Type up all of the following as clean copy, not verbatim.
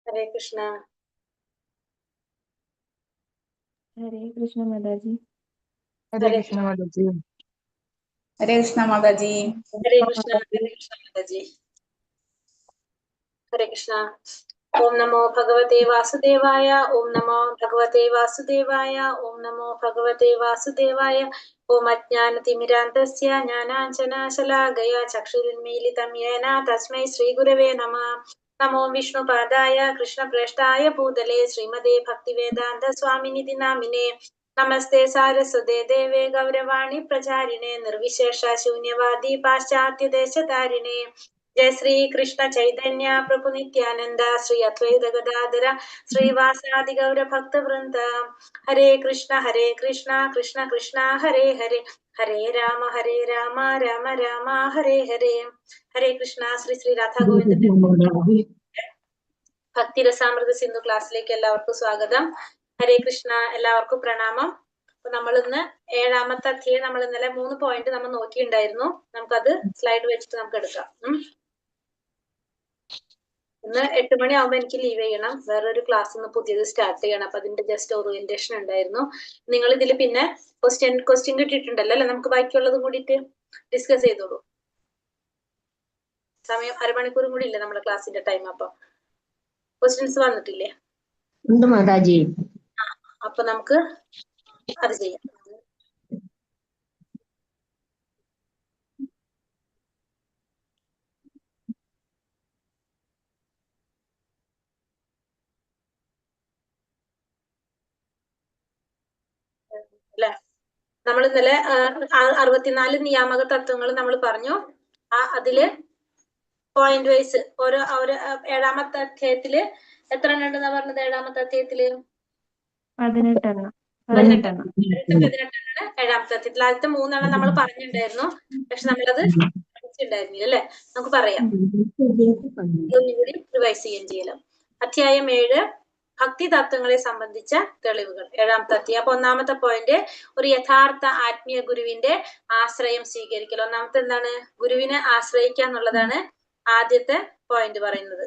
हरे कृष्णा। हरे कृष्ण माताजी। हरे कृष्ण माताजी। हरे कृष्ण माताजी। हरे कृष्णा माताजी। हरे कृष्णा। ओम नमो भगवते वासुदेवाय। ओम नमो भगवते वासुदेवाय। ओम नमो भगवते वासुदेवाय। ओम अज्ञानतिमिरान्धस्य ज्ञानाञ्जनशलाकया चक्षुरुन्मीलितं येन तस्मै श्रीगुरवे नमः। नमो विष्णुपादाय कृष्णप्रेष्ठाय भूतले श्रीमते भक्तिवेदान्त स्वामिनिधि नामिने। नमस्ते सारस्वते देवे गौरवाणी प्रचारिणे निर्विशेष शून्यवादी पाश्चात्य देशधारिणे। जय श्री कृष्ण चैतन्य प्रभु नित्यानंद श्री अद्वैत गदाधर श्रीवासादि गौर भक्त वृंद। हरे कृष्ण कृष्ण कृष्ण हरे हरे, हरे राम राम राम हरे हरे। हरे कृष्ण। ശ്രീ ശ്രീ രാധാ ഗോവിന്ദ ഭക്തി രസാമൃത സിന്ധു ക്ലാസ്സിലേക്ക് എല്ലാവർക്കും സ്വാഗതം. ഹരേ കൃഷ്ണ. എല്ലാവർക്കും പ്രണാമം. അപ്പൊ നമ്മൾ ഇന്ന് 7ാമത്തെ അധ്യായം നമ്മൾ ഇന്നലെ 3 പോയിന്റ് നമ്മൾ നോക്കിയിട്ടുണ്ടായിരുന്നു. നമുക്കത് സ്ലൈഡ് വെച്ചിട്ട് നമുക്ക് എടുക്കാം. ഇന്ന് 8 മണിയാവുമ്പോ എനിക്ക് ലീവ് ചെയ്യണം. വേറൊരു ക്ലാസ് ഒന്ന് പുതിയത് സ്റ്റാർട്ട് ചെയ്യണം. അപ്പൊ അതിന്റെ ജസ്റ്റ് ഓറിയന്റേഷൻ ഉണ്ടായിരുന്നു. നിങ്ങൾ ഇതിൽ പിന്നെ ക്വസ്റ്റ്യൻ കിട്ടിയിട്ടുണ്ടല്ലോ അല്ലെ? നമുക്ക് ബാക്കിയുള്ളതും കൂടിയിട്ട് ഡിസ്കസ് ചെയ്തോളൂ. സമയം അരമണിക്കൂറും കൂടി ഇല്ലേ നമ്മുടെ ക്ലാസ്സിന്റെ ടൈം? അപ്പൊ ക്വസ്റ്റ്യൻസ് വന്നിട്ടില്ലേ? മാതാജി. അപ്പൊ നമുക്ക് അത് ചെയ്യാം. അല്ലെ? നമ്മൾ ഇന്നലെ 64 നിയാമക തത്വങ്ങൾ നമ്മൾ പറഞ്ഞു. അതില് പോയിന്റ് വൈസ് ഓരോ 7ാമത്തെ അധ്യായത്തില് എത്ര എണ്ണം ഉണ്ടെന്നാ പറഞ്ഞത്? 7ാമത്തെ അധ്യായത്തില് 18 എണ്ണം. 18 എണ്ണമാണ് 7ാമത്തെ അധ്യായത്തിൽ. ആദ്യത്തെ 3 എണ്ണം നമ്മൾ പറഞ്ഞിട്ടുണ്ടായിരുന്നു. പക്ഷെ നമ്മളത് പഠിച്ചിട്ടുണ്ടായിരുന്നില്ല അല്ലെ? നമുക്ക് പറയാം. ഒന്നുകൂടി റിവൈസ് ചെയ്യാൻ ചെയ്യലോ. അധ്യായം 7 ഭക്തി തത്വങ്ങളെ സംബന്ധിച്ച തെളിവുകൾ. 7ാമത്തെ അധ്യായം. അപ്പൊ 1ാമത്തെ പോയിന്റ് ഒരു യഥാർത്ഥ ആത്മീയ ഗുരുവിന്റെ ആശ്രയം സ്വീകരിക്കൽ. ഒന്നാമത്തെ എന്താണ്? ഗുരുവിനെ ആശ്രയിക്കുക എന്നുള്ളതാണ് ആദ്യത്തെ പോയിന്റ് പറയുന്നത്.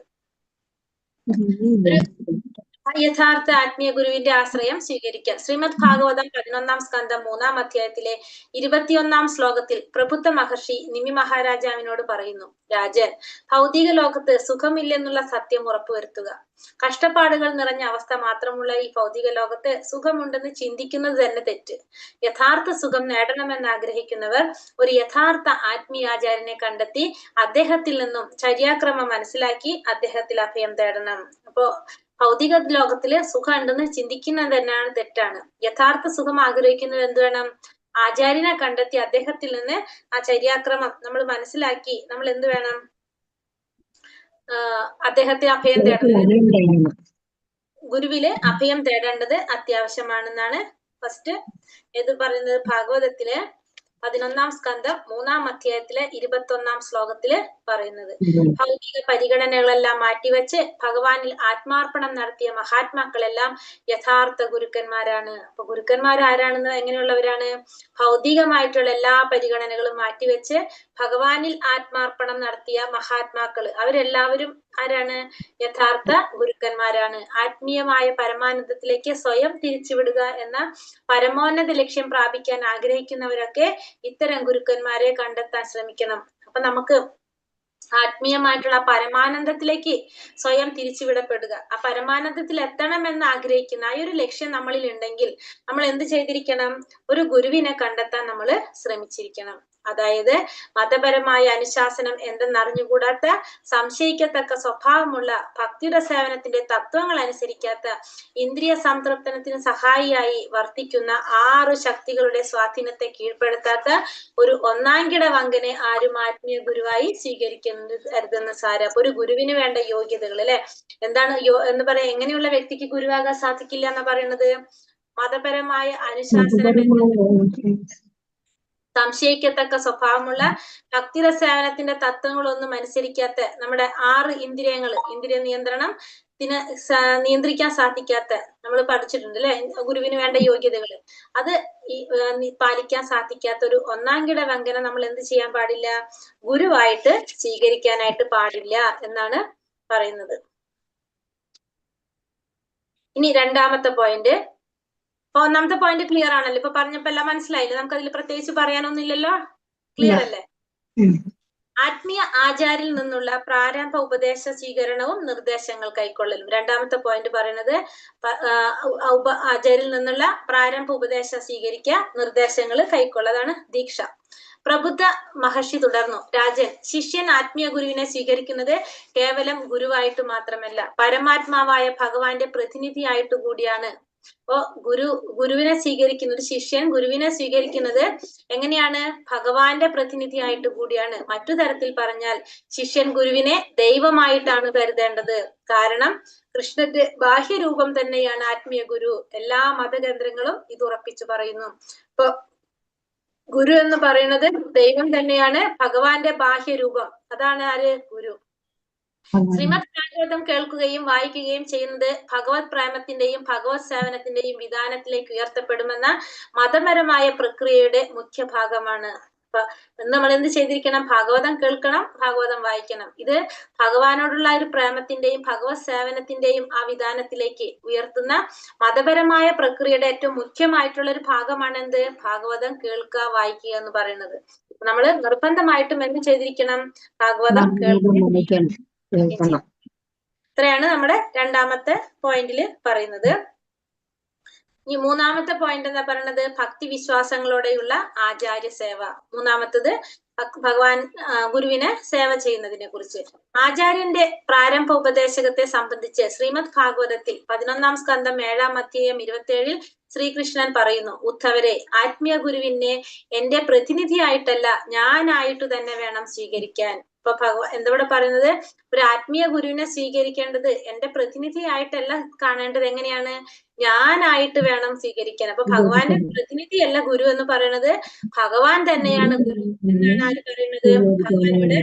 യഥാർത്ഥ ആത്മീയ ഗുരുവിന്റെ ആശ്രയം സ്വീകരിക്കുക. ശ്രീമദ് ഭാഗവതം 11ാം സ്കന്ധം 3ാം അധ്യായത്തിലെ 21ാം ശ്ലോകത്തിൽ പ്രബുദ്ധ മഹർഷി നിമി മഹാരാജാവിനോട് പറയുന്നു: രാജൻ, ഭൗതിക ലോകത്ത് സുഖമില്ലെന്നുള്ള സത്യം ഉറപ്പുവരുത്തുക. കഷ്ടപ്പാടുകൾ നിറഞ്ഞ അവസ്ഥ മാത്രമുള്ള ഈ ഭൗതിക ലോകത്ത് സുഖമുണ്ടെന്ന് ചിന്തിക്കുന്നത് തന്നെ തെറ്റ്. യഥാർത്ഥ സുഖം നേടണമെന്ന് ആഗ്രഹിക്കുന്നവർ ഒരു യഥാർത്ഥ ആത്മീയാചാര്യനെ കണ്ടെത്തി അദ്ദേഹത്തിൽ നിന്നും ചര്യാക്രമം മനസ്സിലാക്കി അദ്ദേഹത്തിൽ അഭയം തേടണം. അപ്പോ ഭൗതിക ലോകത്തില് സുഖം ഉണ്ടെന്ന് ചിന്തിക്കുന്നത് തന്നെയാണ് തെറ്റാണ്. യഥാർത്ഥ സുഖം ആഗ്രഹിക്കുന്നത് എന്ത് വേണം? ആചാര്യനെ കണ്ടെത്തി അദ്ദേഹത്തിൽ നിന്ന് ആ ചര്യാക്രമം നമ്മൾ മനസ്സിലാക്കി നമ്മൾ എന്ത് വേണം? അദ്ദേഹത്തെ അഭയം തേടേണ്ടത്, ഗുരുവില് അഭയം തേടേണ്ടത് അത്യാവശ്യമാണെന്നാണ് ഫസ്റ്റ് ഇത് പറയുന്നത്. ഭാഗവതത്തില് 11ാം സ്കന്ധം 3ാം അധ്യായത്തിലെ 21ാം ശ്ലോകത്തില് പറയുന്നത്. ഭൗതിക പരിഗണനകളെല്ലാം മാറ്റിവെച്ച് ഭഗവാനിൽ ആത്മാർപ്പണം നടത്തിയ മഹാത്മാക്കളെല്ലാം യഥാർത്ഥ ഗുരുക്കന്മാരാണ്. അപ്പൊ ഗുരുക്കന്മാർ ആരാണെന്ന് എങ്ങനെയുള്ളവരാണ്? ഭൗതികമായിട്ടുള്ള എല്ലാ പരിഗണനകളും മാറ്റിവെച്ച് ഭഗവാനിൽ ആത്മാർപ്പണം നടത്തിയ മഹാത്മാക്കള് അവരെല്ലാവരും ആരാണ്? യഥാർത്ഥ ഗുരുക്കന്മാരാണ്. ആത്മീയമായ പരമാനന്ദത്തിലേക്ക് സ്വയം തിരിച്ചുവിടുക എന്ന പരമോന്നത ലക്ഷ്യം പ്രാപിക്കാൻ ആഗ്രഹിക്കുന്നവരൊക്കെ ഇത്തരം ഗുരുക്കന്മാരെ കണ്ടെത്താൻ ശ്രമിക്കണം. അപ്പൊ നമുക്ക് ആത്മീയമായിട്ടുള്ള പരമാനന്ദത്തിലേക്ക് സ്വയം തിരിച്ചുവിടപ്പെടുക, ആ പരമാനന്ദത്തിൽ എത്തണമെന്ന് ആഗ്രഹിക്കുന്ന ആ ഒരു ലക്ഷ്യം നമ്മളിൽ ഉണ്ടെങ്കിൽ നമ്മൾ എന്ത് ചെയ്തിരിക്കണം? ഒരു ഗുരുവിനെ കണ്ടെത്താൻ നമ്മൾ ശ്രമിച്ചിരിക്കണം. അതായത് മതപരമായ അനുശാസനം എന്തെന്നറിഞ്ഞുകൂടാത്ത, സംശയിക്കത്തക്ക സ്വഭാവമുള്ള, ഭക്തിയുടെ സേവനത്തിന്റെ തത്വങ്ങൾ അനുസരിക്കാത്ത, ഇന്ദ്രിയ സംതൃപ്തനത്തിന് സഹായിയായി വർത്തിക്കുന്ന 6 ശക്തികളുടെ സ്വാധീനത്തെ കീഴ്പ്പെടുത്താത്ത ഒരു ഒന്നാംകിട വങ്കനെ ആരും ആത്മീയ ഗുരുവായി സ്വീകരിക്കരുതെന്ന് സാരം. അപ്പൊ ഒരു ഗുരുവിന് വേണ്ട യോഗ്യതകൾ അല്ലെ എന്താണ് എന്ന് പറയാ? എങ്ങനെയുള്ള വ്യക്തിക്ക് ഗുരുവാകാൻ സാധിക്കില്ല എന്നാ പറയുന്നത്? മതപരമായ അനുശാസനം, സംശയിക്കത്തക്ക സ്വഭാവമുള്ള, ഭക്തിര സേവനത്തിന്റെ തത്വങ്ങളൊന്നും അനുസരിക്കാത്ത, നമ്മുടെ 6 ഇന്ദ്രിയ നിയന്ത്രണം നിയന്ത്രിക്കാൻ സാധിക്കാത്ത, നമ്മൾ പഠിച്ചിട്ടുണ്ട് അല്ലെ ഗുരുവിന് വേണ്ട യോഗ്യതകൾ. അത് പാലിക്കാൻ സാധിക്കാത്ത ഒരു ഒന്നാംകിട വങ്കന നമ്മൾ എന്ത് ചെയ്യാൻ പാടില്ല? ഗുരുവായിട്ട് സ്വീകരിക്കാനായിട്ട് പാടില്ല എന്നാണ് പറയുന്നത്. ഇനി രണ്ടാമത്തെ പോയിന്റ്. അപ്പൊ ഒന്നാമത്തെ പോയിന്റ് ക്ലിയർ ആണല്ലോ, ഇപ്പൊ പറഞ്ഞപ്പോ എല്ലാം മനസ്സിലായില്ലേ? നമുക്ക് അതിൽ പ്രത്യേകിച്ച് പറയാനൊന്നുമില്ലല്ലോ, ക്ലിയർ അല്ലേ? ആത്മീയ ആചാര്യൽ നിന്നുള്ള പ്രാരംഭ ഉപദേശ സ്വീകരണവും നിർദ്ദേശങ്ങൾ കൈക്കൊള്ളലും. രണ്ടാമത്തെ പോയിന്റ് പറയുന്നത് ആചാര്യൽ നിന്നുള്ള പ്രാരംഭ ഉപദേശം സ്വീകരിക്കുക, നിർദ്ദേശങ്ങൾ കൈക്കൊള്ളുക, അതാണ് ദീക്ഷ. പ്രബുദ്ധ മഹർഷി തുടർന്നു, രാജൻ, ശിഷ്യൻ ആത്മീയ ഗുരുവിനെ സ്വീകരിക്കുന്നത് കേവലം ഗുരുവായിട്ട് മാത്രമല്ല, പരമാത്മാവായ ഭഗവാന്റെ പ്രതിനിധിയായിട്ട് കൂടിയാണ്. അപ്പോ ഗുരുവിനെ സ്വീകരിക്കുന്ന ഒരു ശിഷ്യൻ ഗുരുവിനെ സ്വീകരിക്കുന്നത് എങ്ങനെയാണ്? ഭഗവാന്റെ പ്രതിനിധിയായിട്ട് കൂടിയാണ്. മറ്റു തരത്തിൽ പറഞ്ഞാൽ ശിഷ്യൻ ഗുരുവിനെ ദൈവമായിട്ടാണ് കരുതേണ്ടത്. കാരണം കൃഷ്ണന്റെ ബാഹ്യരൂപം തന്നെയാണ് ആത്മീയ ഗുരു. എല്ലാ മതഗ്രന്ഥങ്ങളും ഇത് ഉറപ്പിച്ചു പറയുന്നു. ഇപ്പൊ ഗുരു എന്ന് പറയുന്നത് ദൈവം തന്നെയാണ്, ഭഗവാന്റെ ബാഹ്യരൂപം. അതാണ് ആര്? ഗുരു. ശ്രീമദ് ഭാഗവതം കേൾക്കുകയും വായിക്കുകയും ചെയ്യുന്നത് ഭഗവത് പ്രേമത്തിന്റെയും ഭഗവത് സേവനത്തിന്റെയും വിധാനത്തിലേക്ക് ഉയർത്തപ്പെടുമെന്ന മതപരമായ പ്രക്രിയയുടെ മുഖ്യ ഭാഗമാണ്. അപ്പൊ നമ്മൾ എന്ത് ചെയ്തിരിക്കണം? ഭാഗവതം കേൾക്കണം, ഭാഗവതം വായിക്കണം. ഇത് ഭഗവാനോടുള്ള ഒരു പ്രേമത്തിന്റെയും ഭഗവത് സേവനത്തിന്റെയും ആ വിധാനത്തിലേക്ക് ഉയർത്തുന്ന മതപരമായ പ്രക്രിയയുടെ ഏറ്റവും മുഖ്യമായിട്ടുള്ള ഒരു ഭാഗമാണ് എന്ത്? ഭാഗവതം കേൾക്കുക, വായിക്കുക എന്ന് പറയുന്നത്. നമ്മൾ നിർബന്ധമായിട്ടും എന്ത് ചെയ്തിരിക്കണം? ഭാഗവതം കേൾക്കണം. ഇത്രയാണ് നമ്മുടെ രണ്ടാമത്തെ പോയിന്റിൽ പറയുന്നത്. ഈ മൂന്നാമത്തെ പോയിന്റ് എന്താ പറയുന്നത്? ഭക്തി വിശ്വാസങ്ങളോടെയുള്ള ആചാര്യ സേവ. മൂന്നാമത്തത് ഭഗവാൻ ഗുരുവിനെ സേവ ചെയ്യുന്നതിനെ കുറിച്ച്. ആചാര്യന്റെ പ്രാരംഭ ഉപദേശകത്തെ സംബന്ധിച്ച് ശ്രീമദ് ഭാഗവതത്തിൽ 11-ാം സ്കന്ധം 7-ാം അധ്യായം 27-ൽ ശ്രീകൃഷ്ണൻ പറയുന്നു, ഉദ്ധവരെ, ആത്മീയ ഗുരുവിനെ എന്റെ പ്രതിനിധിയായിട്ടല്ല ഞാനായിട്ട് തന്നെ വേണം സ്വീകരിക്കാൻ. ഇപ്പൊ എന്താ പറയുന്നത്? ഒരു ആത്മീയ ഗുരുവിനെ സ്വീകരിക്കേണ്ടത് എന്റെ പ്രതിനിധിയായിട്ടല്ല കാണേണ്ടത്, എങ്ങനെയാണ്? ഞാനായിട്ട് വേണം സ്വീകരിക്കാൻ. അപ്പൊ ഭഗവാന്റെ പ്രതിനിധിയല്ല ഗുരു എന്ന് പറയുന്നത്, ഭഗവാൻ തന്നെയാണ് ഗുരു എന്നാണ് ആര് പറയുന്നത്? ഭഗവാൻ ഇവിടെ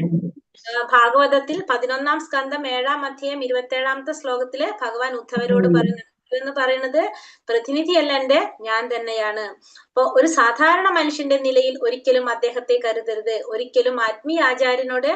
ഭാഗവതത്തിൽ 11-ാം സ്കന്ധം 7-ാം അധ്യായം 27-ാമത്തെ ശ്ലോകത്തില് ഭഗവാൻ ഉദ്ധവരോട് പറയുന്നത് എന്ന് പറയുന്നത് പ്രതിനിധിയല്ല എന്റെ, ഞാൻ തന്നെയാണ്. അപ്പൊ ഒരു സാധാരണ മനുഷ്യന്റെ നിലയിൽ ഒരിക്കലും അദ്ദേഹത്തെ കരുതരുത്. ഒരിക്കലും ആത്മീയ ആചാര്യനോട്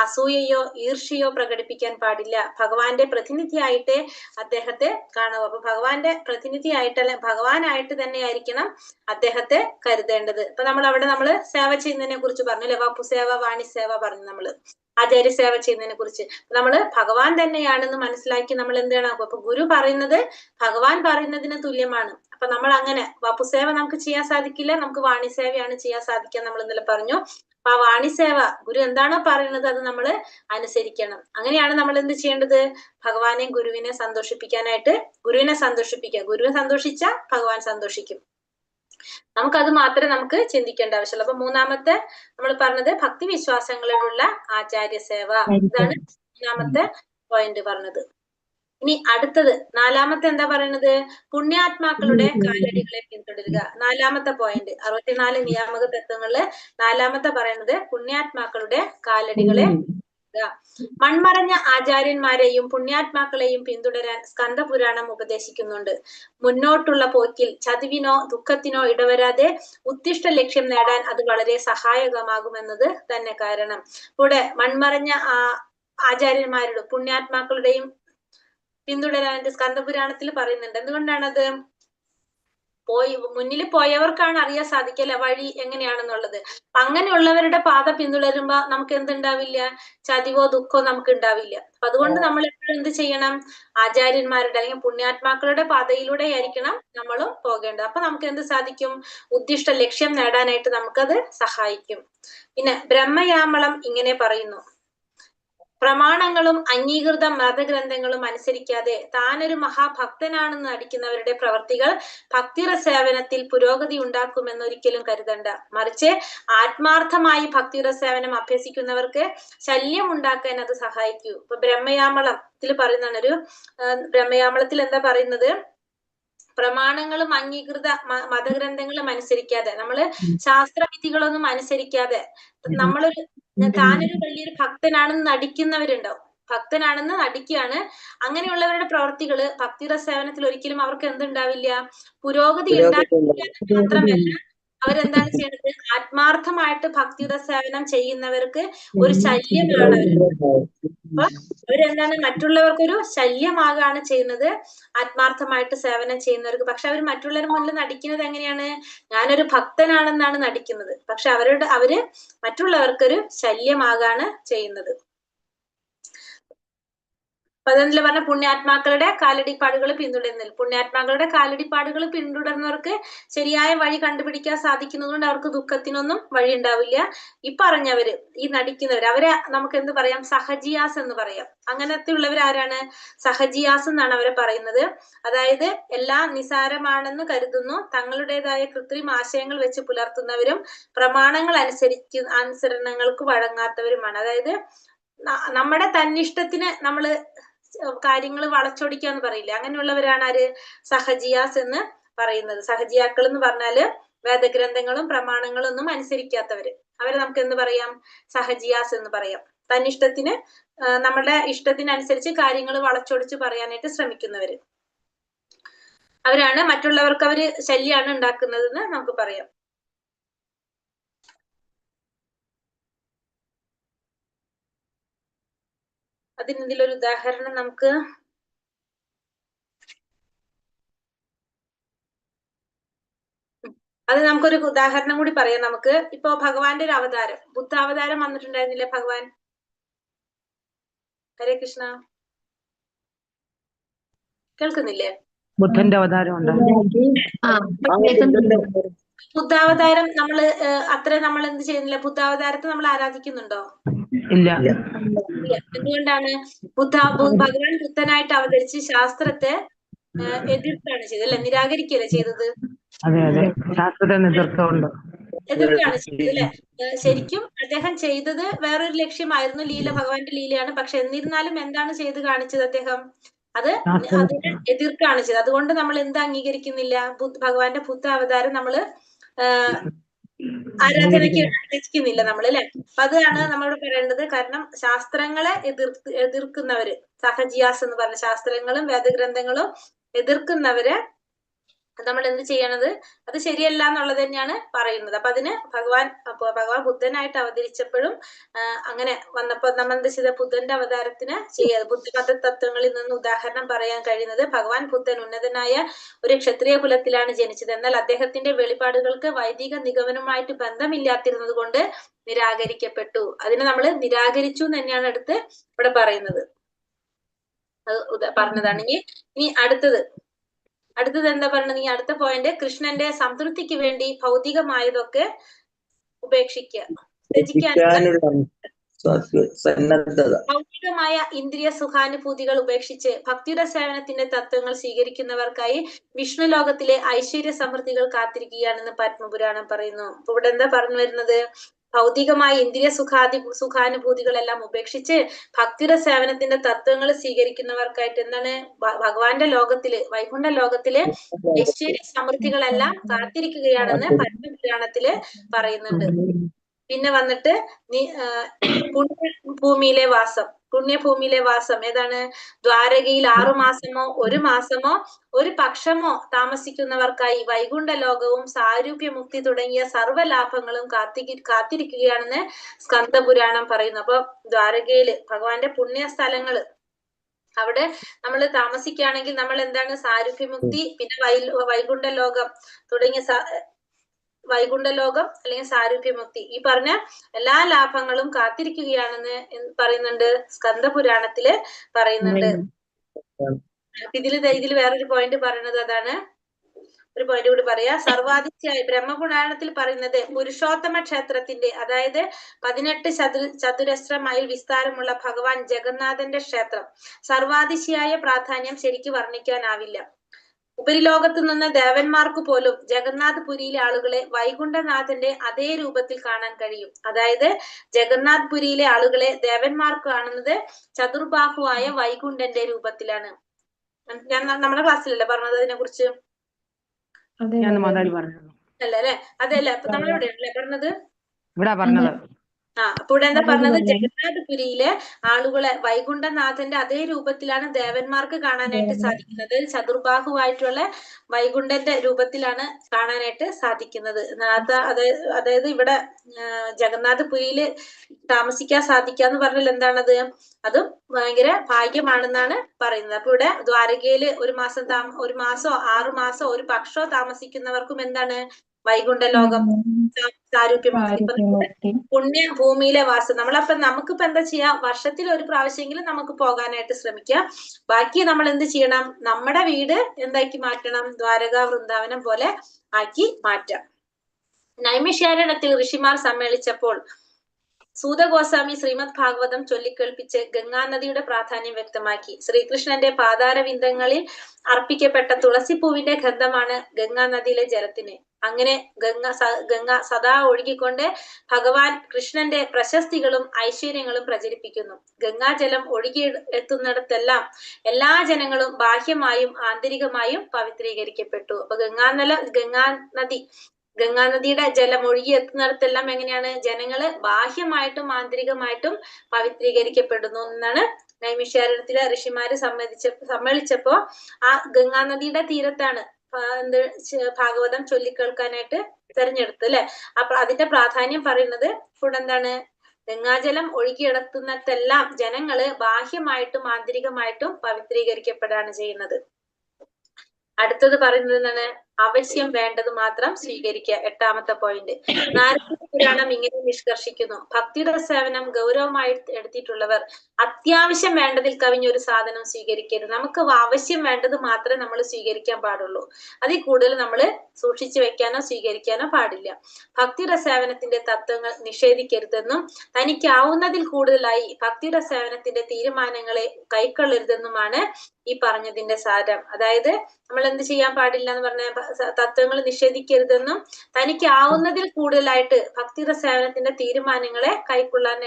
അസൂയയോ ഈർഷ്യയോ പ്രകടിപ്പിക്കാൻ പാടില്ല. ഭഗവാന്റെ പ്രതിനിധിയായിട്ട് അദ്ദേഹത്തെ കാണുക. അപ്പൊ ഭഗവാന്റെ പ്രതിനിധിയായിട്ടല്ല, ഭഗവാനായിട്ട് തന്നെ ആയിരിക്കണം അദ്ദേഹത്തെ കരുതേണ്ടത്. ഇപ്പൊ നമ്മൾ സേവ ചെയ്യുന്നതിനെ കുറിച്ച് പറഞ്ഞു അല്ലെ? വപു സേവ, വാണി സേവ പറഞ്ഞു. നമ്മള് ആചാര്യ സേവ ചെയ്യുന്നതിനെ കുറിച്ച് നമ്മള് ഭഗവാൻ തന്നെയാണെന്ന് മനസ്സിലാക്കി നമ്മൾ എന്ത് ചെയ്യണം? അപ്പൊ ഗുരു പറയുന്നത് ഭഗവാൻ പറയുന്നതിന് തുല്യമാണ്. അപ്പൊ നമ്മൾ അങ്ങനെ വപുസേവ നമുക്ക് ചെയ്യാൻ സാധിക്കില്ല, നമുക്ക് വാണിസേവയാണ് ചെയ്യാൻ സാധിക്കുക. നമ്മൾ ഇന്നലെ പറഞ്ഞു. അപ്പൊ ആ വാണിസേവ ഗുരു എന്താണോ പറയുന്നത് അത് നമ്മൾ അനുസരിക്കണം. അങ്ങനെയാണ് നമ്മൾ എന്ത് ചെയ്യേണ്ടത്? ഭഗവാനെയും ഗുരുവിനെ സന്തോഷിപ്പിക്കാനായിട്ട് ഗുരുവിനെ സന്തോഷിപ്പിക്കുക. ഗുരുവിനെ സന്തോഷിച്ചാൽ ഭഗവാൻ സന്തോഷിക്കും. നമുക്കത് മാത്രമേ നമുക്ക് ചിന്തിക്കേണ്ട ആവശ്യമുള്ളൂ. അപ്പൊ മൂന്നാമത്തെ നമ്മൾ പറഞ്ഞത് ഭക്തി വിശ്വാസങ്ങളിലുള്ള ആചാര്യ സേവ. ഇതാണ് മൂന്നാമത്തെ പോയിന്റ് പറഞ്ഞത്. ഇനി അടുത്തത് നാലാമത്തെ എന്താ പറയുന്നത്? പുണ്യാത്മാക്കളുടെ കാലടികളെ പിന്തുടരുക. നാലാമത്തെ പോയിന്റ് 64 നിയാമക തത്വങ്ങളില് നാലാമത്തെ പറയുന്നത് പുണ്യാത്മാക്കളുടെ കാലടികളെ. മൺമറഞ്ഞ ആചാര്യന്മാരെയും പുണ്യാത്മാക്കളെയും പിന്തുടരാൻ സ്കന്ദപുരാണം ഉപദേശിക്കുന്നുണ്ട്. മുന്നോട്ടുള്ള പോക്കിൽ ചതിവിനോ ദുഃഖത്തിനോ ഇടവരാതെ ഉദ്ദിഷ്ട ലക്ഷ്യം നേടാൻ അത് വളരെ സഹായകമാകുമെന്നത് തന്നെ കാരണം. ഇവിടെ മൺമറഞ്ഞ ആചാര്യന്മാരുടെ പുണ്യാത്മാക്കളുടെയും പിന്തുടരാൻ സ്കന്ദപുരാണത്തിൽ പറയുന്നുണ്ട്. എന്തുകൊണ്ടാണത്? മുന്നിൽ പോയവർക്കാണ് അറിയാൻ സാധിക്കല്ല വഴി എങ്ങനെയാണെന്നുള്ളത്. അങ്ങനെയുള്ളവരുടെ പാത പിന്തുടരുമ്പോ നമുക്ക് എന്തുണ്ടാവില്ല? ചതിവോ ദുഃഖമോ നമുക്ക് ഉണ്ടാവില്ല. അപ്പൊ അതുകൊണ്ട് നമ്മൾ എപ്പോഴും എന്ത് ചെയ്യണം? ആചാര്യന്മാരുടെ അല്ലെങ്കിൽ പുണ്യാത്മാക്കളുടെ പാതയിലൂടെ ആയിരിക്കണം നമ്മളും പോകേണ്ടത്. അപ്പൊ നമുക്ക് എന്ത് സാധിക്കും? ഉദ്ദിഷ്ട ലക്ഷ്യം നേടാനായിട്ട് നമുക്കത് സഹായിക്കും. പിന്നെ ബ്രഹ്മയാമളം ഇങ്ങനെ പറയുന്നു, പ്രമാണങ്ങളും അംഗീകൃത മതഗ്രന്ഥങ്ങളും അനുസരിക്കാതെ താനൊരു മഹാഭക്തനാണെന്ന് നടിക്കുന്നവരുടെ പ്രവർത്തികൾ ഭക്തിരസേവനത്തിൽ പുരോഗതി ഉണ്ടാക്കുമെന്നൊരിക്കലും കരുതണ്ട. മറിച്ച് ആത്മാർത്ഥമായി ഭക്തിരസേവനം അഭ്യസിക്കുന്നവർക്ക് ശല്യം ഉണ്ടാക്കാൻ അത് സഹായിക്കൂ. ഇപ്പൊ ബ്രഹ്മയാമളത്തിൽ പറയുന്നതാണ്. ഒരു ബ്രഹ്മയാമളത്തിൽ എന്താ പറയുന്നത്? പ്രമാണങ്ങളും അംഗീകൃത മതഗ്രന്ഥങ്ങളും അനുസരിക്കാതെ, നമ്മള് ശാസ്ത്രവിധികളൊന്നും അനുസരിക്കാതെ നമ്മളൊരു താനൊരു വലിയൊരു ഭക്തനാണെന്ന് നടിക്കുന്നവരുണ്ടാവും. ഭക്തനാണെന്ന് നടിക്കുകയാണ്. അങ്ങനെയുള്ളവരുടെ പ്രവർത്തികള് ഭക്തിരസേവനത്തിൽ ഒരിക്കലും അവർക്ക് എന്തുണ്ടാവില്ല? പുരോഗതി ഉണ്ടാക്കില്ല. മാത്രമല്ല അവരെന്താണ് ചെയ്യുന്നത്? ആത്മാർത്ഥമായിട്ട് ഭക്തിയുടെ സേവനം ചെയ്യുന്നവർക്ക് ഒരു ശല്യമാണ് അവര്. അപ്പൊ അവരെന്താണ് മറ്റുള്ളവർക്കൊരു ശല്യമാകാണ് ചെയ്യുന്നത് ആത്മാർത്ഥമായിട്ട് സേവനം ചെയ്യുന്നവർക്ക്. പക്ഷെ അവർ മറ്റുള്ളവരുടെ മുന്നിൽ നടിക്കുന്നത് എങ്ങനെയാണ്? ഞാനൊരു ഭക്തനാണെന്നാണ് നടിക്കുന്നത്. പക്ഷെ അവര് മറ്റുള്ളവർക്കൊരു ശല്യമാകാണ് ചെയ്യുന്നത്. 11 പറഞ്ഞ പുണ്യാത്മാക്കളുടെ കാലടിപ്പാടുകൾ പിന്തുടരുന്നില്ല. പുണ്യാത്മാക്കളുടെ കാലടിപ്പാടുകൾ പിന്തുടർന്നവർക്ക് ശരിയായ വഴി കണ്ടുപിടിക്കാൻ സാധിക്കുന്നതുകൊണ്ട് അവർക്ക് ദുഃഖത്തിനൊന്നും വഴി ഉണ്ടാവില്ല. ഈ പറഞ്ഞവര്, ഈ നടിക്കുന്നവര്, അവരെ നമുക്ക് എന്ത് പറയാം? സഹജിയാസ് എന്ന് പറയാം. അങ്ങനത്തെ ഉള്ളവർ ആരാണ്? സഹജിയാസ് എന്നാണ് അവരെ പറയുന്നത്. അതായത് എല്ലാം നിസാരമാണെന്ന് കരുതുന്നു, തങ്ങളുടേതായ കൃത്രിമ ആശയങ്ങൾ വെച്ച് പുലർത്തുന്നവരും പ്രമാണങ്ങൾ അനുസരണങ്ങൾക്ക് വഴങ്ങാത്തവരുമാണ്. അതായത് നമ്മുടെ തന്നിഷ്ടത്തിന് നമ്മള് കാര്യങ്ങൾ വളച്ചൊടിക്കുക എന്ന് പറയില്ല, അങ്ങനെയുള്ളവരാണ് ആര്? സഹജിയാസ് എന്ന് പറയുന്നത്. സഹജിയാക്കൾ എന്ന് പറഞ്ഞാല് വേദഗ്രന്ഥങ്ങളും പ്രമാണങ്ങളും ഒന്നും അനുസരിക്കാത്തവര്. അവരെ നമുക്ക് എന്ത് പറയാം? സഹജിയാസ് എന്ന് പറയാം. തന്നിഷ്ടത്തിന്, നമ്മുടെ ഇഷ്ടത്തിനനുസരിച്ച് കാര്യങ്ങൾ വളച്ചൊടിച്ച് പറയാനായിട്ട് ശ്രമിക്കുന്നവര്. അവരാണ് മറ്റുള്ളവർക്ക് അവര് ശല്യാണ് ഉണ്ടാക്കുന്നതെന്ന് നമുക്ക് പറയാം. അതിനെന്തിലൊരു ഉദാഹരണം നമുക്ക് നമുക്കൊരു ഉദാഹരണം കൂടി പറയാം. നമുക്ക് ഇപ്പൊ ഭഗവാന്റെ ഒരു അവതാരം, ബുദ്ധാവതാരം വന്നിട്ടുണ്ടായിരുന്നില്ലേ ഭഗവാൻ? ഹരേ കൃഷ്ണ, കേൾക്കുന്നില്ലേ? ബുദ്ധന്റെ അവതാരം ബുദ്ധാവതാരം നമ്മള് നമ്മൾ എന്ത് ചെയ്യുന്നില്ല? ബുദ്ധാവതാരത്തെ നമ്മൾ ആരാധിക്കുന്നുണ്ടോ? ഇല്ല. എന്തുകൊണ്ടാണ്? ഭഗവാൻ ബുദ്ധനായിട്ട് അവതരിച്ച് ശാസ്ത്രത്തെ എതിർക്കാണ് ചെയ്തത്, അല്ലെ? നിരാകരിക്കുകയല്ലേ ചെയ്തത്? ശാസ്ത്രത്തെ എതിർക്കാണ് ചെയ്തത്, അല്ലെ? ശരിക്കും അദ്ദേഹം ചെയ്തത് വേറൊരു ലക്ഷ്യമായിരുന്നു, ലീല, ഭഗവാന്റെ ലീലയാണ്. പക്ഷെ എന്നിരുന്നാലും എന്താണ് ചെയ്ത് കാണിച്ചത് അദ്ദേഹം? അതിനെ എതിർക്കാണ് ചെയ്തത്. അതുകൊണ്ട് നമ്മൾ എന്ത് അംഗീകരിക്കുന്നില്ല? ഭഗവാന്റെ ബുദ്ധ അവതാരം നമ്മള് ആരാധനയ്ക്ക് ആരാധിക്കുന്നില്ല നമ്മൾ, അല്ലെ? അപ്പൊ അതാണ് നമ്മളോട് പറയേണ്ടത്. കാരണം ശാസ്ത്രങ്ങളെ എതിർക്കുന്നവര്, സഹജിയാസ് എന്ന് പറഞ്ഞ ശാസ്ത്രങ്ങളും വേദഗ്രന്ഥങ്ങളും എതിർക്കുന്നവര് നമ്മൾ എന്ത് ചെയ്യണത്? അത് ശരിയല്ല എന്നുള്ളത് തന്നെയാണ് പറയുന്നത്. അപ്പൊ അതിന് ഭഗവാൻ ബുദ്ധനായിട്ട് അവതരിച്ചപ്പോഴും അങ്ങനെ വന്നപ്പോ നമ്മൾ എന്ത് ചെയ്ത? ബുദ്ധന്റെ അവതാരത്തിന് ചെയ്യാതെ ബുദ്ധമത തത്വങ്ങളിൽ നിന്ന് ഉദാഹരണം പറയാൻ കഴിയുന്നത്, ഭഗവാൻ ബുദ്ധൻ ഉന്നതനായ ഒരു ക്ഷത്രിയ കുലത്തിലാണ് ജനിച്ചത്. എന്നാൽ അദ്ദേഹത്തിന്റെ വെളിപാടുകൾക്ക് വൈദിക നിഗമനവുമായിട്ട് ബന്ധമില്ലാത്തിരുന്നത് കൊണ്ട് നിരാകരിക്കപ്പെട്ടു. അതിനെ നമ്മൾ നിരാകരിച്ചു എന്ന് തന്നെയാണ് അടുത്ത് ഇവിടെ പറയുന്നത്. അത് പറഞ്ഞതാണെങ്കിൽ ഇനി അടുത്തത് എന്താ പറയുന്നത്? ഈ അടുത്ത പോയിന്റ്, കൃഷ്ണന്റെ സംതൃപ്തിക്ക് വേണ്ടി ഭൗതികമായതൊക്കെ ഉപേക്ഷിക്കുക, ഭൗതികമായ ഇന്ദ്രിയ സുഖാനുഭൂതികൾ ഉപേക്ഷിച്ച് ഭക്തിയുടെ സേവനത്തിന്റെ തത്വങ്ങൾ സ്വീകരിക്കുന്നവർക്കായി വിഷ്ണു ലോകത്തിലെ ഐശ്വര്യ സമൃദ്ധികൾ കാത്തിരിക്കുകയാണെന്ന് പത്മപുരാണം പറയുന്നു. അപ്പൊ ഇവിടെ എന്താ പറഞ്ഞു വരുന്നത്? ഭൗതികമായ ഇന്ദ്രിയ സുഖാനുഭൂതികളെല്ലാം ഉപേക്ഷിച്ച് ഭക്തിയുടെ സേവനത്തിന്റെ തത്വങ്ങൾ സ്വീകരിക്കുന്നവർക്കായിട്ട് എന്താണ്? ഭഗവാന്റെ ലോകത്തില്, വൈകുണ്ഠ ലോകത്തില് ഐശ്വര്യ സമൃദ്ധികളെല്ലാം കാത്തിരിക്കുകയാണെന്ന് പത്മപുരാണത്തില് പറയുന്നുണ്ട്. പിന്നെ വന്നിട്ട് പുണ്യഭൂമിയിലെ വാസം ഏതാണ്? ദ്വാരകയിൽ 6 മാസമോ 1 മാസമോ 1 പക്ഷമോ താമസിക്കുന്നവർക്കായി വൈകുണ്ഠ ലോകവും സാരൂപ്യമുക്തി തുടങ്ങിയ സർവ്വലാഭങ്ങളും കാത്തിരിക്കുകയാണെന്ന് സ്കന്ദപുരാണം പറയുന്നു. അപ്പൊ ദ്വാരകയില് ഭഗവാന്റെ പുണ്യ സ്ഥലങ്ങള്, അവിടെ നമ്മൾ താമസിക്കുകയാണെങ്കിൽ നമ്മൾ എന്താണ്? സാരൂപ്യമുക്തി, പിന്നെ വൈകുണ്ഠ ലോകം തുടങ്ങിയ വൈകുണ്ഠ ലോകം അല്ലെങ്കിൽ സാരൂപ്യമുക്തി, ഈ പറഞ്ഞ എല്ലാ ലാഭങ്ങളും കാത്തിരിക്കുകയാണെന്ന് പറയുന്നുണ്ട്, സ്കന്ദപുരാണത്തില് പറയുന്നുണ്ട്. ഇതിൽ വേറൊരു പോയിന്റ് പറയുന്നത് അതാണ്. ഒരു പോയിന്റ് കൂടി പറയാ. സർവാധിഷ്ഠിയായി ബ്രഹ്മപുരാണത്തിൽ പറയുന്നത് പുരുഷോത്തമ ക്ഷേത്രത്തിന്റെ, അതായത് 18 ചതുരശ്ര മൈൽ വിസ്താരമുള്ള ഭഗവാൻ ജഗന്നാഥന്റെ ക്ഷേത്രം സർവാധിഷ്ഠിയായ പ്രാധാന്യം ശരിക്ക് വർണ്ണിക്കാനാവില്ല. ഉപരിലോകത്ത് നിന്ന് ദേവന്മാർക്ക് പോലും ജഗന്നാഥ് പുരിയിലെ ആളുകളെ വൈകുണ്ഠനാഥന്റെ അതേ രൂപത്തിൽ കാണാൻ കഴിയും. അതായത് ജഗന്നാഥ് പുരിയിലെ ആളുകളെ ദേവന്മാർക്ക് കാണുന്നത് ചതുർബാഹുവായ വൈകുണ്ഠന്റെ രൂപത്തിലാണ്. ഞാൻ നമ്മുടെ ക്ലാസ്സിലല്ലേ പറഞ്ഞത് അതിനെ കുറിച്ച്? അല്ല അല്ലെ? അതെല്ല, അപ്പൊ നമ്മളിവിടെയാണല്ലേ പറഞ്ഞത്? അപ്പൊ ഇവിടെ എന്താ അതൊന്ന് പറഞ്ഞത്, പറഞ്ഞേ. ജഗന്നാഥപുരിയിലെ ആളുകളെ വൈകുണ്ഠനാഥന്റെ അതേ രൂപത്തിലാണ് ദേവന്മാർക്ക് കാണാനായിട്ട് സാധിക്കുന്നത്. ചതുർബാഹുവായിട്ടുള്ള വൈകുണ്ഠന്റെ രൂപത്തിലാണ് കാണാനായിട്ട് സാധിക്കുന്നത്. അതായത് ഇവിടെ ജഗന്നാഥപുരിയില് താമസിക്കാൻ സാധിക്കാന്ന് പറഞ്ഞാൽ എന്താണത്, അതും ഭയങ്കര ഭാഗ്യമാണെന്നാണ് പറയുന്നത്. അപ്പൊ ഇവിടെ ദ്വാരകയില് ഒരു മാസോ 6 മാസോ ഒരു പക്ഷോ താമസിക്കുന്നവർക്കും എന്താണ് വൈകുണ്ഠ ലോകം സാരൂപ്യമുക്തി. സാരൂപ്യമുക്തി. പുണ്യ ഭൂമിയിലെ വാസം. നമുക്കിപ്പോ എന്താ ചെയ്യാ, വർഷത്തിൽ ഒരു പ്രാവശ്യമെങ്കിലും നമുക്ക് പോകാനായിട്ട് ശ്രമിക്കാം. ബാക്കി നമ്മൾ എന്ത് ചെയ്യണം, നമ്മുടെ വീട് എന്താക്കി മാറ്റണം, ദ്വാരക വൃന്ദാവനം പോലെ ആക്കി മാറ്റാം. നൈമിഷാരണ്യത്തിൽ ഋഷിമാർ സമ്മേളിച്ചപ്പോൾ സൂതഗോസ്വാമി ശ്രീമദ് ഭാഗവതം ചൊല്ലിക്കേൾപ്പിച്ച് ഗംഗാനദിയുടെ പ്രാധാന്യം വ്യക്തമാക്കി. ശ്രീകൃഷ്ണന്റെ പാതാരവിന്ദങ്ങളിൽ അർപ്പിക്കപ്പെട്ട തുളസിപ്പൂവിന്റെ ഗന്ധമാണ് ഗംഗാനദിയിലെ ജലത്തിന്. അങ്ങനെ ഗംഗ സദാ ഒഴുകിക്കൊണ്ട് ഭഗവാൻ കൃഷ്ണന്റെ പ്രശസ്തികളും ഐശ്വര്യങ്ങളും പ്രചരിപ്പിക്കുന്നു. ഗംഗാജലം ഒഴുകി എത്തുന്നിടത്തെല്ലാം എല്ലാ ജനങ്ങളും ബാഹ്യമായും ആന്തരികമായും പവിത്രീകരിക്കപ്പെട്ടു. അപ്പൊ ഗംഗാനദിയുടെ ജലം ഒഴുകി എത്തുന്നിടത്തെല്ലാം എങ്ങനെയാണ് ജനങ്ങള് ബാഹ്യമായിട്ടും ആന്തരികമായിട്ടും പവിത്രീകരിക്കപ്പെടുന്നു എന്നാണ് നൈമിഷാരണ്യത്തിലെ ഋഷിമാര് സമ്മേളിച്ചപ്പോ ആ ഗംഗാനദിയുടെ തീരത്താണ് ഭാഗവതം ചൊല്ലിക്കേൾക്കാനായിട്ട് തെരഞ്ഞെടുത്തു അല്ലെ. അപ്പൊ അതിന്റെ പ്രാധാന്യം പറയുന്നത് ഇവിടെ എന്താണ്, ഗംഗാജലം ഒഴുകിയെടുത്തുന്നിടത്തെല്ലാം ജനങ്ങള് ബാഹ്യമായിട്ടും ആന്തരികമായിട്ടും പവിത്രീകരിക്കപ്പെടാണ് ചെയ്യുന്നത്. അടുത്തത് പറയുന്നത് എന്താണ്, അവശ്യം വേണ്ടത് മാത്രം സ്വീകരിക്കുക. 8ാമത്തെ പോയിന്റ്. നാരദ പുരാണം ഇങ്ങനെ നിഷ്കർഷിക്കുന്നു: ഭക്തിയുടെ സേവനം ഗൗരവമായി എടുത്തിട്ടുള്ളവർ അത്യാവശ്യം വേണ്ടതിൽ കവിഞ്ഞൊരു സാധനം സ്വീകരിക്കരുത്. നമുക്ക് ആവശ്യം വേണ്ടത് മാത്രമേ നമ്മൾ സ്വീകരിക്കാൻ പാടുള്ളൂ. അതിൽ കൂടുതൽ നമ്മൾ സൂക്ഷിച്ചു വെക്കാനോ സ്വീകരിക്കാനോ പാടില്ല. ഭക്തിയുടെ സേവനത്തിന്റെ തത്വങ്ങൾ നിഷേധിക്കരുതെന്നും തനിക്കാവുന്നതിൽ കൂടുതലായി ഭക്തിയുടെ സേവനത്തിന്റെ തീരുമാനങ്ങളെ കൈക്കൊള്ളരുതെന്നുമാണ് ഈ പറഞ്ഞതിന്റെ സാരം. അതായത് നമ്മൾ എന്ത് ചെയ്യാൻ പാടില്ല എന്ന് പറഞ്ഞ തത്വങ്ങൾ നിഷേധിക്കരുതെന്നും തനിക്കാവുന്നതിൽ കൂടുതലായിട്ട് ഭക്തിയുടെ സേവനത്തിന്റെ തീരുമാനങ്ങളെ കൈക്കൊള്ളാൻ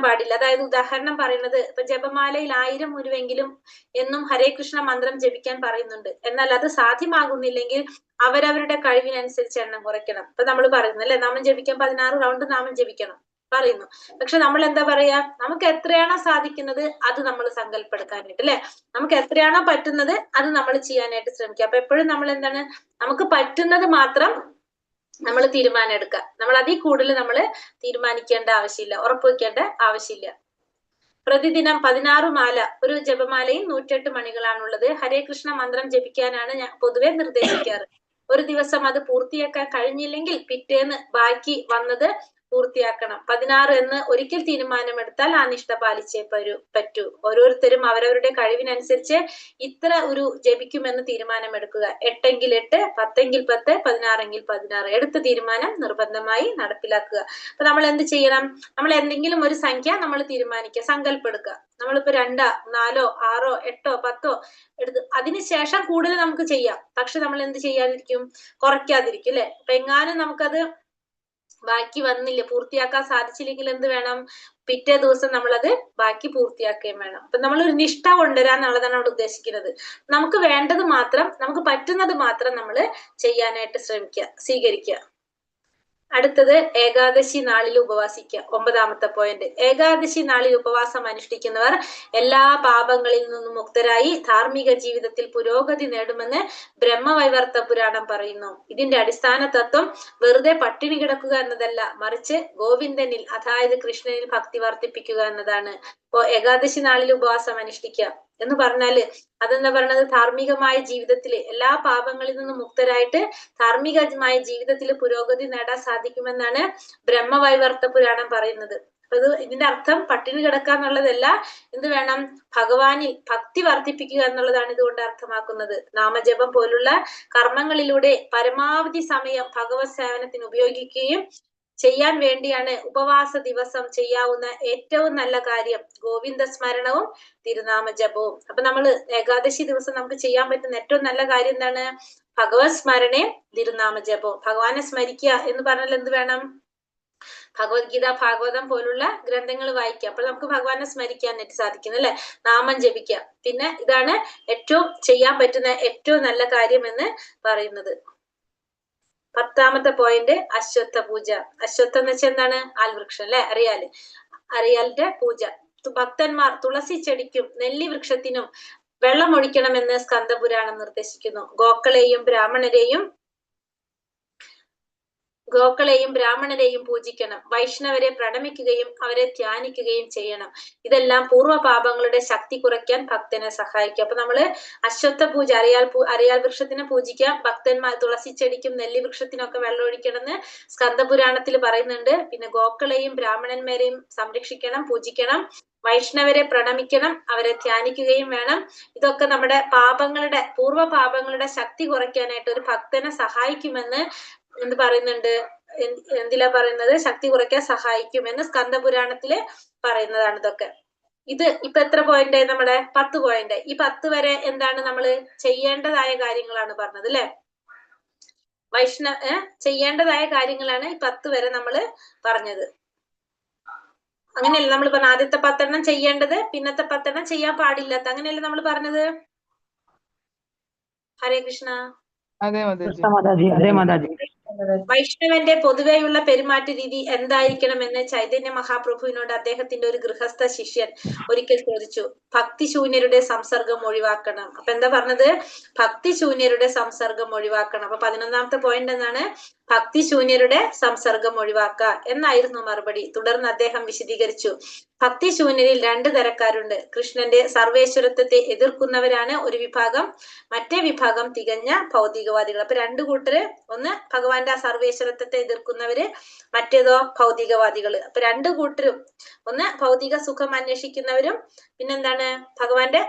പാടില്ല. അതായത് ഉദാഹരണം പറയുന്നത്, ഇപ്പൊ ജപമാലയിൽ 1000 ഉരുവെങ്കിലും എന്നും ഹരേ കൃഷ്ണ മന്ത്രം ജപിക്കാൻ പറയുന്നുണ്ട്. എന്നാൽ അത് സാധ്യമാകുന്നില്ലെങ്കിൽ അവരവരുടെ കഴിവിനനുസരിച്ച് എണ്ണം കുറയ്ക്കണം. ഇപ്പൊ നമ്മൾ പറയുന്നു അല്ലെ, നാമം ജപിക്കാൻ 16 റൗണ്ട് നാമം ജപിക്കണം പറയുന്നു. പക്ഷെ നമ്മൾ എന്താ പറയാ, നമുക്ക് എത്രയാണോ സാധിക്കുന്നത് അത് നമ്മൾ സങ്കല്പെടുക്കാനായിട്ട് അല്ലെ, നമുക്ക് എത്രയാണോ പറ്റുന്നത് അത് നമ്മൾ ചെയ്യാനായിട്ട് ശ്രമിക്കുക. അപ്പൊ എപ്പോഴും നമ്മൾ എന്താണ്, നമുക്ക് പറ്റുന്നത് മാത്രം നമ്മൾ തീരുമാനം എടുക്കുക. നമ്മൾ അതിൽ കൂടുതൽ നമ്മൾ തീരുമാനിക്കേണ്ട ആവശ്യമില്ല, ഉറപ്പുവെക്കേണ്ട ആവശ്യമില്ല. പ്രതിദിനം 16 മാല, ഒരു ജപമാലയിൽ 108 മണികളാണുള്ളത്. ഹരേ കൃഷ്ണ മന്ത്രം ജപിക്കാനാണ് ഞാൻ പൊതുവെ നിർദ്ദേശിക്കാറ്. ഒരു ദിവസം അത് പൂർത്തിയാക്കാൻ കഴിഞ്ഞില്ലെങ്കിൽ പിറ്റേന്ന് ബാക്കി വന്നത് പൂർത്തിയാക്കണം. 16 എന്ന് ഒരിക്കൽ തീരുമാനമെടുത്താൽ ആ നിഷ്ഠ പാലിച്ചേ പറ്റൂ. ഓരോരുത്തരും അവരവരുടെ കഴിവിനനുസരിച്ച് ഇത്ര ഒരു ജപിക്കുമെന്ന് തീരുമാനമെടുക്കുക. 8 എങ്കിൽ 8, 10 എങ്കിൽ 10, 16 എങ്കിൽ 16. എടുത്ത തീരുമാനം നിർബന്ധമായി നടപ്പിലാക്കുക. അപ്പൊ നമ്മൾ എന്ത് ചെയ്യണം, നമ്മൾ എന്തെങ്കിലും ഒരു സംഖ്യ നമ്മൾ തീരുമാനിക്കുക, സങ്കല്പെടുക്കുക. നമ്മളിപ്പോ 2, 4, 6, 8, 10 എടുത്ത് അതിനുശേഷം കൂടുതൽ നമുക്ക് ചെയ്യാം. പക്ഷെ നമ്മൾ എന്ത് ചെയ്യാതിരിക്കും, കുറയ്ക്കാതിരിക്കും അല്ലെ. അപ്പൊ എങ്ങാനും നമുക്കത് ബാക്കി വന്നില്ല, പൂർത്തിയാക്കാൻ സാധിച്ചില്ലെങ്കിൽ എന്ത് വേണം, പിറ്റേ ദിവസം നമ്മളത് ബാക്കി പൂർത്തിയാക്കുകയും വേണം. അപ്പൊ നമ്മൾ ഒരു നിഷ്ഠ കൊണ്ടുവരാന്നുള്ളതാണ് അവിടെ ഉദ്ദേശിക്കുന്നത്. നമുക്ക് വേണ്ടത് മാത്രം, നമുക്ക് പറ്റുന്നത് മാത്രം നമ്മൾ ചെയ്യാനായിട്ട് ശ്രമിക്കുക, സ്വീകരിക്കുക. അടുത്തത് ഏകാദശി നാളിൽ ഉപവാസിക്കുക. 9ാമത്തെ പോയിന്റ്. ഏകാദശി നാളിൽ ഉപവാസം അനുഷ്ഠിക്കുന്നവർ എല്ലാ പാപങ്ങളിൽ നിന്നും മുക്തരായി ധാർമ്മിക ജീവിതത്തിൽ പുരോഗതി നേടുമെന്ന് ബ്രഹ്മവൈവർത്ത പുരാണം പറയുന്നു. ഇതിന്റെ അടിസ്ഥാന തത്വം വെറുതെ പട്ടിണി കിടക്കുക എന്നതല്ല, മറിച്ച് ഗോവിന്ദനിൽ അതായത് കൃഷ്ണനിൽ ഭക്തി വർദ്ധിപ്പിക്കുക എന്നതാണ്. ഇപ്പോ ഏകാദശി നാളിൽ ഉപവാസം അനുഷ്ഠിക്കുക എന്ന് പറഞ്ഞാല് അതെന്താ പറയുന്നത്, ധാർമ്മികമായ ജീവിതത്തില് എല്ലാ പാപങ്ങളിൽ നിന്നും മുക്തരായിട്ട് ധാർമ്മികമായ ജീവിതത്തിൽ പുരോഗതി നേടാൻ സാധിക്കുമെന്നാണ് ബ്രഹ്മവൈവർത്ത പുരാണം പറയുന്നത്. അപ്പൊ ഇതിന്റെ അർത്ഥം പട്ടിണി കിടക്കുക എന്നുള്ളതല്ല, എന്ത് വേണം, ഭഗവാനിൽ ഭക്തി വർദ്ധിപ്പിക്കുക എന്നുള്ളതാണ് ഇതുകൊണ്ട് അർത്ഥമാക്കുന്നത്. നാമജപം പോലുള്ള കർമ്മങ്ങളിലൂടെ പരമാവധി സമയം ഭഗവത് സേവനത്തിന് ഉപയോഗിക്കുകയും ചെയ്യാൻ വേണ്ടിയാണ് ഉപവാസ ദിവസം ചെയ്യാവുന്ന ഏറ്റവും നല്ല കാര്യം ഗോവിന്ദ സ്മരണവും തിരുനാമ ജപവും. അപ്പൊ നമ്മൾ ഏകാദശി ദിവസം നമുക്ക് ചെയ്യാൻ പറ്റുന്ന ഏറ്റവും നല്ല കാര്യം എന്താണ്, ഭഗവത് സ്മരണയും തിരുനാമ ജപവും. ഭഗവാനെ സ്മരിക്കുക എന്ന് പറഞ്ഞാൽ എന്ത് വേണം, ഭഗവത്ഗീത ഭാഗവതം പോലുള്ള ഗ്രന്ഥങ്ങൾ വായിക്കുക. അപ്പോൾ നമുക്ക് ഭഗവാനെ സ്മരിക്കാനായിട്ട് സാധിക്കുന്നു അല്ലെ, നാമം ജപിക്കുക. പിന്നെ ഇതാണ് ഏറ്റവും ചെയ്യാൻ പറ്റുന്ന ഏറ്റവും നല്ല കാര്യം എന്ന് പറയുന്നത്. 10ാമത്തെ പോയിന്റ് അശ്വത്ഥ പൂജ. അശ്വത്ഥം എന്ന് വെച്ചാൽ എന്താണ്? ആൽവൃക്ഷം അല്ലെ, അറിയാലിന്റെ പൂജ. ഭക്തന്മാർ തുളസി ചെടിക്കും നെല്ലി വൃക്ഷത്തിനും വെള്ളം ഒഴിക്കണമെന്ന് സ്കന്ദപുരാണം നിർദ്ദേശിക്കുന്നു. ഗോക്കളെയും ബ്രാഹ്മണരെയും പൂജിക്കണം. വൈഷ്ണവരെ പ്രണമിക്കുകയും അവരെ ധ്യാനിക്കുകയും ചെയ്യണം. ഇതെല്ലാം പൂർവ്വ പാപങ്ങളുടെ ശക്തി കുറയ്ക്കാൻ ഭക്തനെ സഹായിക്കും. അപ്പൊ നമ്മള് അശ്വത്ഥ പൂജ, അറിയാൽ വൃക്ഷത്തിനെ പൂജിക്കാം. ഭക്തന്മാർ തുളസി ചെടിക്കും നെല്ലി വൃക്ഷത്തിനൊക്കെ വെള്ളം ഒഴിക്കണമെന്ന് സ്കന്ദപുരാണത്തിൽ പറയുന്നുണ്ട്. പിന്നെ ഗോക്കളെയും ബ്രാഹ്മണന്മാരെയും സംരക്ഷിക്കണം, പൂജിക്കണം. വൈഷ്ണവരെ പ്രണമിക്കണം, അവരെ ധ്യാനിക്കുകയും വേണം. ഇതൊക്കെ നമ്മുടെ പൂർവ്വ പാപങ്ങളുടെ ശക്തി കുറയ്ക്കാനായിട്ട് ഒരു ഭക്തനെ സഹായിക്കുമെന്ന് എന്ത് പറയുന്നുണ്ട്? എന്തിലാ പറയുന്നത്? ശക്തി കുറയ്ക്കാൻ സഹായിക്കുമെന്ന് സ്കന്ദപുരാണത്തില് പറയുന്നതാണ് ഇതൊക്കെ. ഇത് ഇപ്പൊ എത്ര പോയിന്റ്? നമ്മുടെ 10 പോയിന്റ്. ഈ 10 വരെ എന്താണ് നമ്മള് ചെയ്യേണ്ടതായ കാര്യങ്ങളാണ് പറഞ്ഞത് അല്ലെ? ചെയ്യേണ്ടതായ കാര്യങ്ങളാണ് ഈ 10 വരെ നമ്മള് പറഞ്ഞത്. അങ്ങനെയല്ല നമ്മൾ പറഞ്ഞ ആദ്യത്തെ 10 ചെയ്യേണ്ടത്, പിന്നത്തെ 10 ചെയ്യാൻ പാടില്ലാത്ത, അങ്ങനെയല്ലേ നമ്മൾ പറഞ്ഞത്? ഹരേ കൃഷ്ണ. അതെ മാതാജി. വൈഷ്ണവന്റെ പൊതുവെയുള്ള പെരുമാറ്റ രീതി എന്തായിരിക്കണമെന്ന് ചൈതന്യ മഹാപ്രഭുവിനോട് അദ്ദേഹത്തിന്റെ ഒരു ഗൃഹസ്ഥ ശിഷ്യൻ ഒരിക്കൽ ചോദിച്ചു. ഭക്തിശൂന്യരുടെ സംസർഗം ഒഴിവാക്കണം. അപ്പൊ എന്താ പറഞ്ഞത്? ഭക്തിശൂന്യരുടെ സംസർഗം ഒഴിവാക്കണം. അപ്പൊ 11ാമത്തെ പോയിന്റ് എന്നാണ്? ഭക്തിശൂന്യരുടെ സംസർഗം ഒഴിവാക്കുക എന്നായിരുന്നു മറുപടി. തുടർന്ന് അദ്ദേഹം വിശദീകരിച്ചു. ഭക്തിശൂന്യരിൽ 2 തരക്കാരുണ്ട്. കൃഷ്ണന്റെ സർവേശ്വരത്വത്തെ എതിർക്കുന്നവരാണ് ഒരു വിഭാഗം, മറ്റേ വിഭാഗം തികഞ്ഞ ഭൗതികവാദികൾ. അപ്പൊ 2 കൂട്ടര്, ഒന്ന് ഭഗവാന്റെ ആ സർവേശ്വരത്വത്തെ എതിർക്കുന്നവര്, മറ്റേതോ ഭൗതികവാദികള്. അപ്പൊ 2 കൂട്ടരും, ഒന്ന് ഭൗതിക സുഖം അന്വേഷിക്കുന്നവരും, പിന്നെന്താണ് ഭഗവാന്റെ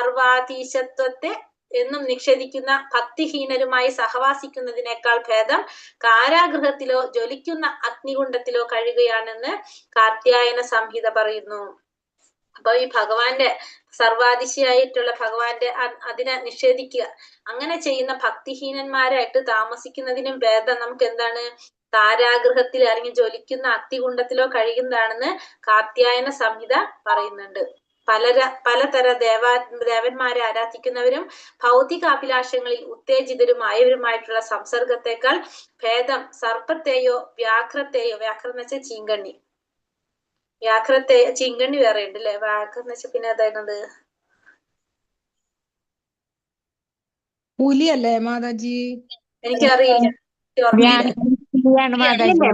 സർവാധീശത്വത്തെ എന്നും നിഷേധിക്കുന്ന ഭക്തിഹീനരുമായി സഹവാസിക്കുന്നതിനേക്കാൾ ഭേദം കാരാഗൃഹത്തിലോ ജ്വലിക്കുന്ന അഗ്നികുണ്ഡത്തിലോ കഴിയുകയാണെന്ന് കാർത്യായന സംഹിത പറയുന്നു. അപ്പൊ ഈ ഭഗവാന്റെ സർവാതിശയായിട്ടുള്ള ഭഗവാന്റെ അതിനെ നിഷേധിക്കുക, അങ്ങനെ ചെയ്യുന്ന ഭക്തിഹീനന്മാരായിട്ട് താമസിക്കുന്നതിനും ഭേദം നമുക്ക് എന്താണ്? കാരാഗൃഹത്തിൽ അല്ലെങ്കിൽ ജ്വലിക്കുന്ന അഗ്നികുണ്ഡത്തിലോ കഴിയുന്നതാണെന്ന് കാർത്യായന സംഹിത പറയുന്നുണ്ട്. പലതര ദേവന്മാരെ ആരാധിക്കുന്നവരും ഭൗതിക അഭിലാഷങ്ങളിൽ ഉത്തേജിതരുമായവരുമായിട്ടുള്ള സംസർഗത്തെക്കാൾ ഭേദം സർപ്പത്തെയോ വ്യാഘ്രത്തെയോ, വ്യാഘ്രം എന്ന് വെച്ചാൽ ചീങ്കണ്ണി, ചീങ്കണ്ണി വേറെ ഉണ്ട് അല്ലെ, വ്യാഘ്രം എന്ന് വെച്ചാൽ പിന്നെ അതായത് പുലി അല്ലേ മാതാജി? എനിക്കറിയില്ല,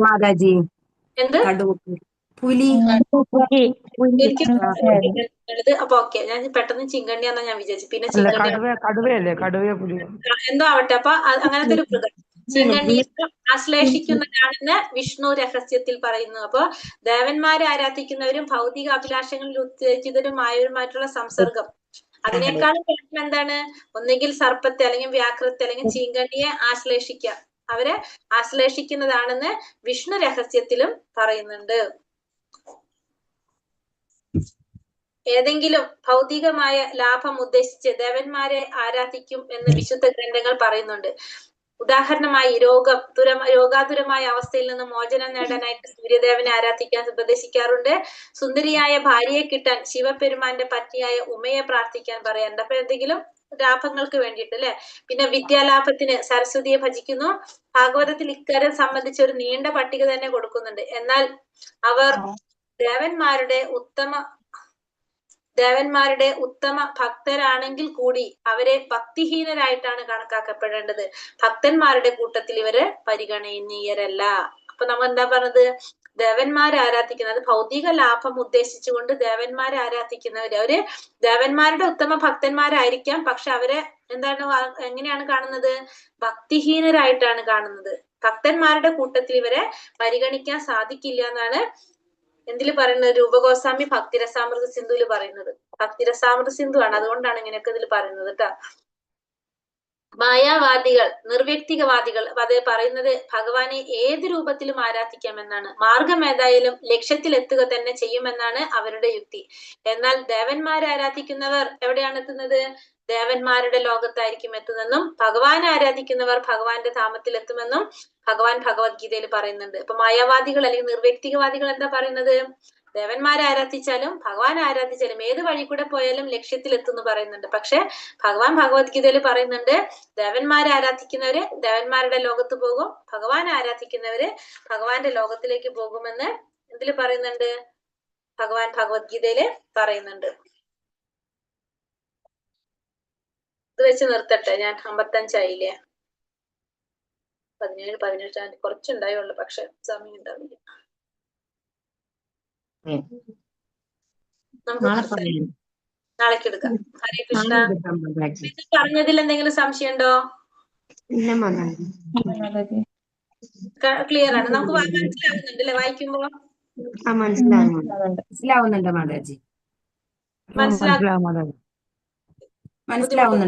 മാതാജി. എന്ത് പുലി. എനിക്ക് അപ്പൊ ഓക്കെ, ഞാൻ പെട്ടെന്ന് ചിങ്കണ്ണിയാന്നാ ഞാൻ വിചാരിച്ചു. പിന്നെ ചിങ്കണ്ണി കടുവയല്ലേ? കടുവ, പുലി എന്തോ ആവട്ടെ. അപ്പൊ അങ്ങനത്തെ ഒരു മൃഗം ചിങ്കണ്ണിയെ ആശ്ലേഷിക്കുന്നതാണെന്ന് വിഷ്ണു രഹസ്യത്തിൽ പറയുന്നു. അപ്പൊ ദേവന്മാരെ ആരാധിക്കുന്നവരും ഭൗതിക അഭിലാഷങ്ങളിൽ ഉത്തേജിതരുമായവരുമായിട്ടുള്ള സംസർഗം, അതിനേക്കാളും പ്രശ്നം എന്താണ്? ഒന്നുകിൽ സർപ്പത്തെ അല്ലെങ്കിൽ വ്യാഘ്രത്തെ അല്ലെങ്കിൽ ചീങ്കണ്ണിയെ ആശ്ലേഷിക്കുക, അവരെ ആശ്ലേഷിക്കുന്നതാണെന്ന് വിഷ്ണു രഹസ്യത്തിലും പറയുന്നുണ്ട്. ഏതെങ്കിലും ഭൗതികമായ ലാഭം ഉദ്ദേശിച്ച് ദേവന്മാരെ ആരാധിക്കും എന്ന് വിശുദ്ധ ഗ്രന്ഥങ്ങൾ പറയുന്നുണ്ട്. ഉദാഹരണമായി രോഗാതുരമായ അവസ്ഥയിൽ നിന്ന് മോചനം നേടാനായിട്ട് സൂര്യദേവനെ ആരാധിക്കാൻ ഉപദേശിക്കാറുണ്ട്. സുന്ദരിയായ ഭാര്യയെ കിട്ടാൻ ശിവപെരുമാന്റെ പത്നിയായ ഉമയെ പ്രാർത്ഥിക്കാൻ പറയാറുണ്ട്. അപ്പൊ എന്തെങ്കിലും ലാഭങ്ങൾക്ക് വേണ്ടിയിട്ട് അല്ലെ. പിന്നെ വിദ്യാലാഭത്തിന് സരസ്വതിയെ ഭജിക്കുന്നു. ഭാഗവതത്തിൽ ഇക്കാര്യം സംബന്ധിച്ച് ഒരു നീണ്ട പട്ടിക തന്നെ കൊടുക്കുന്നുണ്ട്. എന്നാൽ അവർ ദേവന്മാരുടെ ഉത്തമ ഭക്തരാണെങ്കിൽ കൂടി അവരെ ഭക്തിഹീനരായിട്ടാണ് കണക്കാക്കപ്പെടേണ്ടത്. ഭക്തന്മാരുടെ കൂട്ടത്തിൽ ഇവര് പരിഗണനീയരല്ല. അപ്പൊ നമ്മൾ എന്താ പറഞ്ഞത്? ദേവന്മാരെ ആരാധിക്കുന്നത് ഭൗതിക ലാഭം ഉദ്ദേശിച്ചുകൊണ്ട് ദേവന്മാരെ ആരാധിക്കുന്നവര്, അവര് ദേവന്മാരുടെ ഉത്തമ ഭക്തന്മാരായിരിക്കാം, പക്ഷെ അവരെ എങ്ങനെയാണ് കാണുന്നത്? ഭക്തിഹീനരായിട്ടാണ് കാണുന്നത്. ഭക്തന്മാരുടെ കൂട്ടത്തിൽ ഇവരെ പരിഗണിക്കാൻ സാധിക്കില്ല എന്നാണ് എന്തില് പറയുന്നത്? രൂപഗോസ്വാമി ഭക്തിരസാമൃത സിന്ധുവിൽ പറയുന്നത്. ഭക്തിരസാമൃത സിന്ധു ആണ്, അതുകൊണ്ടാണ് ഇങ്ങനെയൊക്കെ ഇതിൽ പറയുന്നത് കേട്ടോ. മായാവാദികൾ, നിർവ്യക്തികവാദികൾ അത് പറയുന്നത് ഭഗവാനെ ഏത് രൂപത്തിലും ആരാധിക്കാമെന്നാണ്. മാർഗം ഏതായാലും ലക്ഷ്യത്തിൽ എത്തുക തന്നെ ചെയ്യുമെന്നാണ് അവരുടെ യുക്തി. എന്നാൽ ദേവന്മാരെ ആരാധിക്കുന്നവർ എവിടെയാണ് എത്തുന്നത്? ദേവന്മാരുടെ ലോകത്തായിരിക്കും എത്തുന്നെന്നും ഭഗവാനെ ആരാധിക്കുന്നവർ ഭഗവാന്റെ ധാമത്തിൽ എത്തുമെന്നും ഭഗവാൻ ഭഗവത്ഗീതയിൽ പറയുന്നുണ്ട്. ഇപ്പൊ മായാവാദികൾ അല്ലെങ്കിൽ നിർവ്യക്തികവാദികൾ എന്താ പറയുന്നത്? ദേവന്മാരെ ആരാധിച്ചാലും ഭഗവാൻ ആരാധിച്ചാലും ഏത് വഴി കൂടെ പോയാലും ലക്ഷ്യത്തിലെത്തുന്നു പറയുന്നുണ്ട്. പക്ഷെ ഭഗവാൻ ഭഗവത്ഗീതയിൽ പറയുന്നുണ്ട്, ദേവന്മാരെ ആരാധിക്കുന്നവര് ദേവന്മാരുടെ ലോകത്ത് പോകും, ഭഗവാൻ ആരാധിക്കുന്നവര് ഭഗവാന്റെ ലോകത്തിലേക്ക് പോകുമെന്ന് എന്തില് പറയുന്നുണ്ട്? ഭഗവാൻ ഭഗവത്ഗീതയില് പറയുന്നുണ്ട്. ഇത് വെച്ച് നിർത്തട്ടെ, ഞാൻ 55 17 18 കുറച്ചുണ്ടായുള്ളൂ, പക്ഷെ സമയം ഉണ്ടാവില്ല. നമുക്ക് നാളേക്ക് എടുക്കാം. ഹരേ കൃഷ്ണ. ഇത് പറഞ്ഞതിൽ എന്തെങ്കിലും സംശയം ഉണ്ടോ? ക്ലിയർ ആണ്? നമുക്ക് മനസ്സിലാവുന്നുണ്ടല്ലേ വായിക്കുമ്പോ? മനസ്സിലാവുന്നുണ്ട് മാതാജി. മനസ്സിലാകും. മാതാജി. ബുദ്ധിമുട്ട്